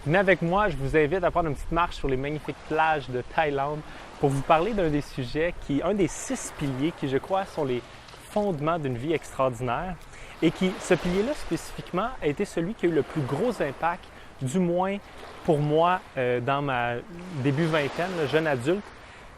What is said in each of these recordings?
Venez avec moi, je vous invite à prendre une petite marche sur les magnifiques plages de Thaïlande pour vous parler d'un des sujets un des 6 piliers qui, je crois, sont les fondements d'une vie extraordinaire et ce pilier-là spécifiquement a été celui qui a eu le plus gros impact, du moins pour moi, dans ma début vingtaine, le jeune adulte,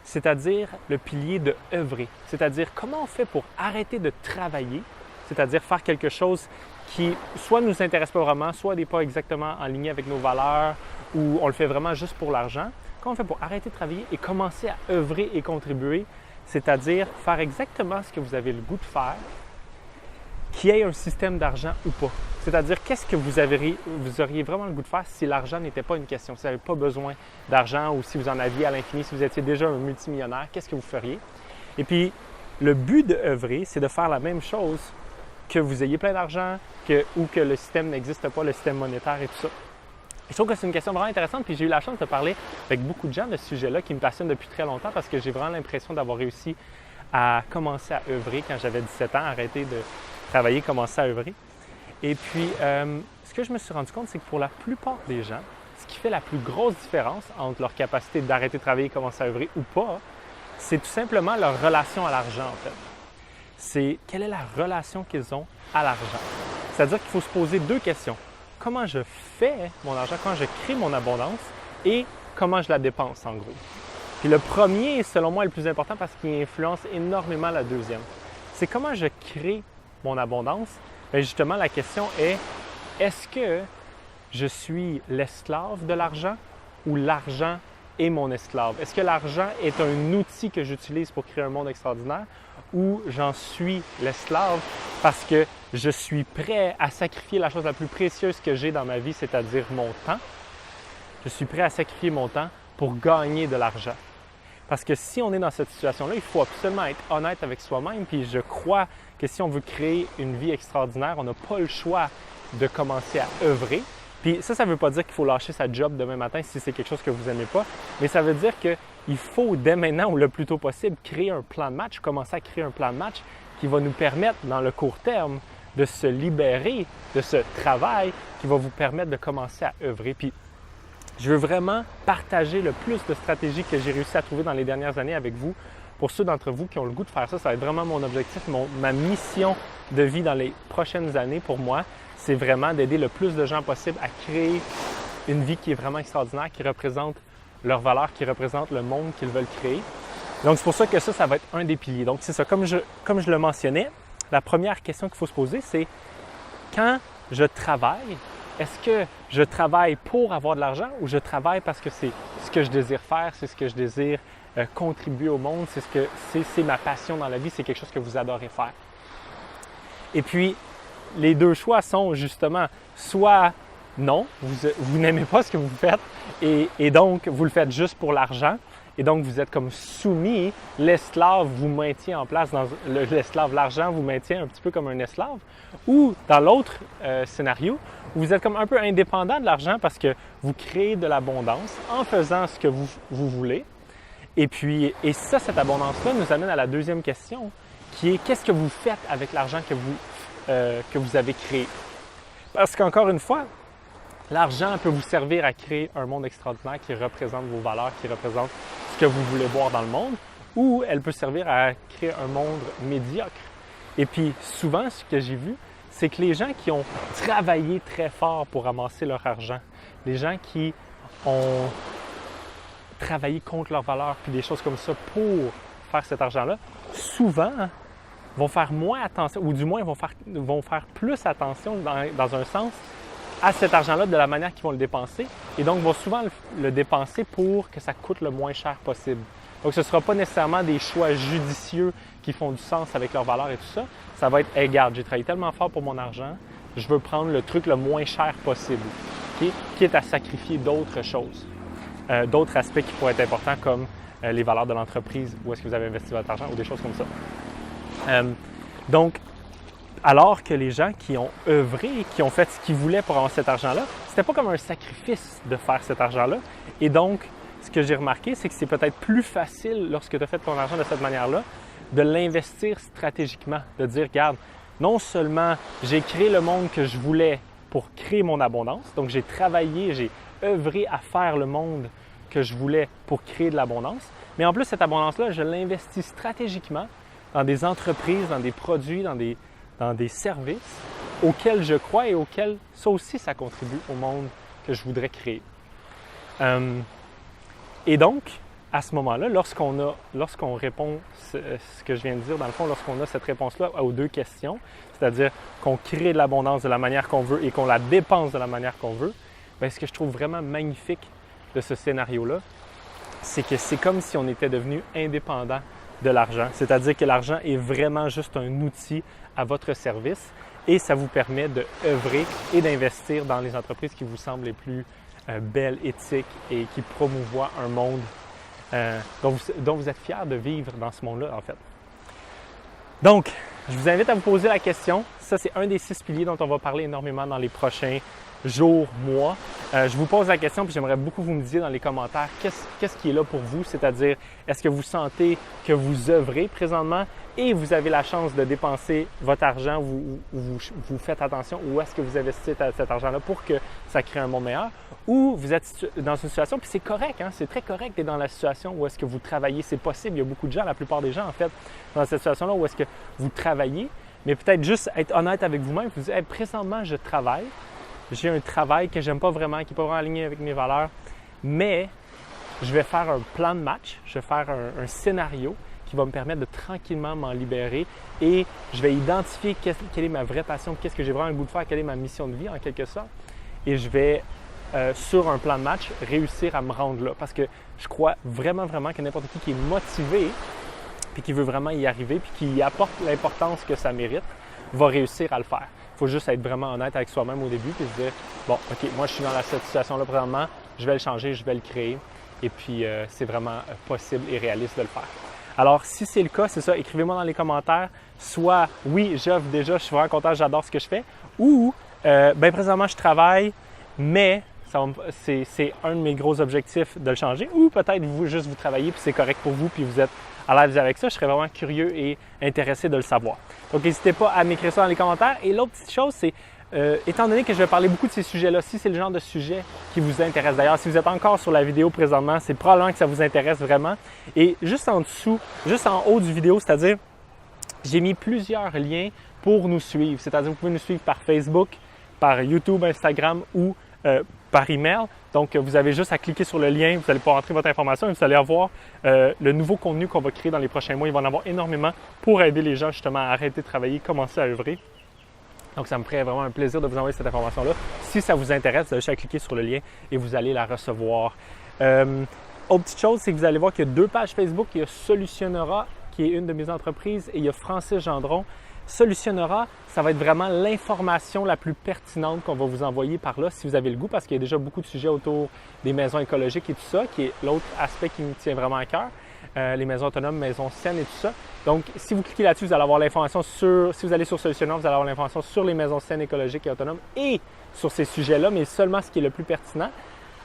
c'est-à-dire le pilier de œuvrer. C'est-à-dire comment on fait pour arrêter de travailler, c'est-à-dire faire quelque chose qui soit ne nous intéresse pas vraiment, soit n'est pas exactement en ligne avec nos valeurs ou on le fait vraiment juste pour l'argent. Comment on fait pour arrêter de travailler et commencer à œuvrer et contribuer, c'est-à-dire faire exactement ce que vous avez le goût de faire, qu'il y ait un système d'argent ou pas. C'est-à-dire, qu'est-ce que vous auriez vraiment le goût de faire si l'argent n'était pas une question, si vous n'avez pas besoin d'argent ou si vous en aviez à l'infini, si vous étiez déjà un multimillionnaire, qu'est-ce que vous feriez? Et puis, le but de œuvrer, c'est de faire la même chose que vous ayez plein d'argent ou que le système n'existe pas, le système monétaire et tout ça. Je trouve que c'est une question vraiment intéressante, puis j'ai eu la chance de parler avec beaucoup de gens de ce sujet-là qui me passionne depuis très longtemps parce que j'ai vraiment l'impression d'avoir réussi à commencer à œuvrer quand j'avais 17 ans, arrêter de travailler, commencer à œuvrer. Et puis, ce que je me suis rendu compte, c'est que pour la plupart des gens, ce qui fait la plus grosse différence entre leur capacité d'arrêter de travailler, commencer à œuvrer ou pas, c'est tout simplement leur relation à l'argent, en fait. C'est quelle est la relation qu'ils ont à l'argent. C'est-à-dire qu'il faut se poser 2 questions. Comment je fais mon argent, comment je crée mon abondance et comment je la dépense, en gros. Puis le premier, selon moi, est le plus important parce qu'il influence énormément la deuxième. C'est comment je crée mon abondance. Bien, justement, la question est-ce que je suis l'esclave de l'argent ou l'argent est mon esclave? Est-ce que l'argent est un outil que j'utilise pour créer un monde extraordinaire ou j'en suis l'esclave parce que je suis prêt à sacrifier la chose la plus précieuse que j'ai dans ma vie, c'est-à-dire mon temps. Je suis prêt à sacrifier mon temps pour gagner de l'argent. Parce que si on est dans cette situation-là, il faut absolument être honnête avec soi-même. Puis je crois que si on veut créer une vie extraordinaire, on n'a pas le choix de commencer à œuvrer. Puis ça ne veut pas dire qu'il faut lâcher sa job demain matin si c'est quelque chose que vous n'aimez pas. Mais ça veut dire qu'il faut dès maintenant ou le plus tôt possible créer un plan de match, commencer à créer un plan de match qui va nous permettre dans le court terme de se libérer de ce travail qui va vous permettre de commencer à œuvrer. Puis je veux vraiment partager le plus de stratégies que j'ai réussi à trouver dans les dernières années avec vous. Pour ceux d'entre vous qui ont le goût de faire ça, ça va être vraiment mon objectif, ma mission de vie dans les prochaines années pour moi, c'est vraiment d'aider le plus de gens possible à créer une vie qui est vraiment extraordinaire, qui représente leurs valeurs, qui représente le monde qu'ils veulent créer. Donc, c'est pour ça que ça va être un des piliers. Donc, c'est ça. Comme je le mentionnais, la première question qu'il faut se poser, c'est quand je travaille, est-ce que je travaille pour avoir de l'argent ou je travaille parce que c'est ce que je désire faire, c'est ce que je désire contribuer au monde, c'est ma passion dans la vie, c'est quelque chose que vous adorez faire. Et puis, les 2 choix sont justement soit non, vous n'aimez pas ce que vous faites et donc vous le faites juste pour l'argent et donc vous êtes comme soumis, l'esclave vous maintient en place, l'argent vous maintient un petit peu comme un esclave, ou dans l'autre scénario, vous êtes comme un peu indépendant de l'argent parce que vous créez de l'abondance en faisant ce que vous voulez. Et cette abondance-là nous amène à la deuxième question qui est qu'est-ce que vous faites avec l'argent que vous avez créé? Parce qu'encore une fois, l'argent peut vous servir à créer un monde extraordinaire qui représente vos valeurs, qui représente ce que vous voulez voir dans le monde, ou elle peut servir à créer un monde médiocre. Et puis souvent, ce que j'ai vu, c'est que les gens qui ont travaillé très fort pour amasser leur argent, les gens qui ont travaillé contre leurs valeurs, puis des choses comme ça pour faire cet argent-là, souvent vont faire moins attention, ou du moins vont faire plus attention dans un sens à cet argent-là de la manière qu'ils vont le dépenser et donc vont souvent le dépenser pour que ça coûte le moins cher possible. Donc ce ne sera pas nécessairement des choix judicieux qui font du sens avec leurs valeurs et tout ça. Ça va être hey, « regarde, j'ai travaillé tellement fort pour mon argent, je veux prendre le truc le moins cher possible, okay? Quitte à sacrifier d'autres choses, d'autres aspects qui pourraient être importants comme les valeurs de l'entreprise, où est-ce que vous avez investi votre argent ou des choses comme ça. Donc, alors que les gens qui ont œuvré, qui ont fait ce qu'ils voulaient pour avoir cet argent-là, c'était pas comme un sacrifice de faire cet argent-là. Et donc, ce que j'ai remarqué, c'est que c'est peut-être plus facile lorsque tu as fait ton argent de cette manière-là, de l'investir stratégiquement, de dire, regarde, non seulement j'ai créé le monde que je voulais pour créer mon abondance. Donc, j'ai travaillé, j'ai œuvré à faire le monde que je voulais pour créer de l'abondance. Mais en plus, cette abondance-là, je l'investis stratégiquement dans des entreprises, dans des produits, dans des services auxquels je crois et auxquels ça aussi, ça contribue au monde que je voudrais créer. Et donc, à ce moment-là, lorsqu'on répond ce que je viens de dire, dans le fond, lorsqu'on a cette réponse-là aux deux questions, c'est-à-dire qu'on crée de l'abondance de la manière qu'on veut et qu'on la dépense de la manière qu'on veut, bien, ce que je trouve vraiment magnifique de ce scénario-là, c'est que c'est comme si on était devenu indépendant de l'argent. C'est-à-dire que l'argent est vraiment juste un outil à votre service et ça vous permet de œuvrer et d'investir dans les entreprises qui vous semblent les plus belles, éthiques et qui promouvoient un monde dont vous êtes fiers de vivre dans ce monde-là, en fait. Donc, je vous invite à vous poser la question. Ça, c'est un des 6 piliers dont on va parler énormément dans les prochains jours, mois. Je vous pose la question, puis j'aimerais beaucoup que vous me disiez dans les commentaires qu'est-ce qui est là pour vous, c'est-à-dire est-ce que vous sentez que vous œuvrez présentement et vous avez la chance de dépenser votre argent, vous faites attention, ou est-ce que vous investissez cet argent-là pour que ça crée un monde meilleur, ou vous êtes dans une situation, puis c'est correct, hein, c'est très correct d'être dans la situation où est-ce que vous travaillez, c'est possible, il y a beaucoup de gens, la plupart des gens en fait, dans cette situation-là où est-ce que vous travaillez, mais peut-être juste être honnête avec vous-même, vous dire hey, présentement je travaille, j'ai un travail que j'aime pas vraiment, qui n'est pas vraiment aligné avec mes valeurs, mais je vais faire un plan de match, je vais faire un scénario qui va me permettre de tranquillement m'en libérer et je vais identifier quelle est ma vraie passion, qu'est-ce que j'ai vraiment le goût de faire, quelle est ma mission de vie en quelque sorte. Et je vais, sur un plan de match, réussir à me rendre là. Parce que je crois vraiment, vraiment que n'importe qui est motivé puis qui veut vraiment y arriver puis qui y apporte l'importance que ça mérite, va réussir à le faire. Il faut juste être vraiment honnête avec soi-même au début et se dire « Bon, OK, moi je suis dans cette situation-là présentement, je vais le changer, je vais le créer. » Et puis, c'est vraiment possible et réaliste de le faire. Alors, si c'est le cas, c'est ça, écrivez-moi dans les commentaires. Soit, oui, j'offre déjà, je suis vraiment content, j'adore ce que je fais. Ou, bien présentement, je travaille, mais c'est un de mes gros objectifs de le changer. Ou peut-être juste vous travaillez, puis c'est correct pour vous, puis vous êtes à l'aise avec ça. Je serais vraiment curieux et intéressé de le savoir. Donc, n'hésitez pas à m'écrire ça dans les commentaires. Et l'autre petite chose, c'est, étant donné que je vais parler beaucoup de ces sujets-là, si c'est le genre de sujet qui vous intéresse, d'ailleurs, si vous êtes encore sur la vidéo présentement, c'est probablement que ça vous intéresse vraiment. Et juste en dessous, juste en haut du vidéo, c'est-à-dire, j'ai mis plusieurs liens pour nous suivre. C'est-à-dire, vous pouvez nous suivre par Facebook, par YouTube, Instagram ou par email. Donc, vous avez juste à cliquer sur le lien, vous allez pouvoir entrer votre information et vous allez avoir le nouveau contenu qu'on va créer dans les prochains mois. Il va en avoir énormément pour aider les gens justement à arrêter de travailler, commencer à œuvrer. Donc, ça me ferait vraiment un plaisir de vous envoyer cette information-là. Si ça vous intéresse, vous avez juste à cliquer sur le lien et vous allez la recevoir. Autre petite chose, c'est que vous allez voir qu'il y a 2 pages Facebook. Il y a Solutionnera, qui est une de mes entreprises, et il y a Francis Gendron. Solutionnera, ça va être vraiment l'information la plus pertinente qu'on va vous envoyer par là si vous avez le goût, parce qu'il y a déjà beaucoup de sujets autour des maisons écologiques et tout ça, qui est l'autre aspect qui me tient vraiment à cœur. Les maisons autonomes, maisons saines et tout ça. Donc, si vous cliquez là-dessus, vous allez avoir l'information sur, si vous allez sur Solutionnera, vous allez avoir l'information sur les maisons saines, écologiques et autonomes et sur ces sujets-là, mais seulement ce qui est le plus pertinent.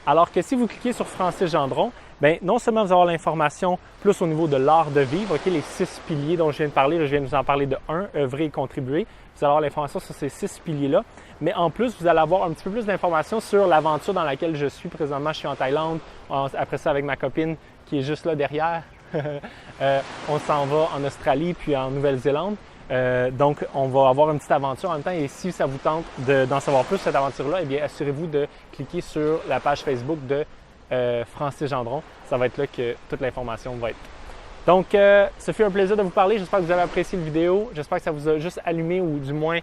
Alors que si vous cliquez sur Francis Gendron, bien, non seulement vous allez avoir l'information plus au niveau de l'art de vivre, okay, les 6 piliers dont je viens de parler, là, je viens de vous en parler de 1, œuvrer et contribuer. Vous allez avoir l'information sur ces 6 piliers-là, mais en plus, vous allez avoir un petit peu plus d'informations sur l'aventure dans laquelle je suis présentement. Je suis en Thaïlande, après ça avec ma copine qui est juste là derrière. On s'en va en Australie puis en Nouvelle-Zélande. Donc, on va avoir une petite aventure en même temps. Et si ça vous tente d'en savoir plus sur cette aventure-là, eh bien, assurez-vous de cliquer sur la page Facebook de Francis Gendron. Ça va être là que toute l'information va être. Donc, ce fut un plaisir de vous parler. J'espère que vous avez apprécié la vidéo. J'espère que ça vous a juste allumé ou du moins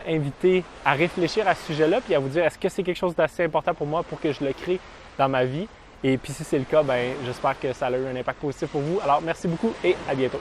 invité à réfléchir à ce sujet-là puis à vous dire est-ce que c'est quelque chose d'assez important pour moi pour que je le crée dans ma vie. Et puis si c'est le cas, ben, j'espère que ça a eu un impact positif pour vous. Alors, merci beaucoup et à bientôt.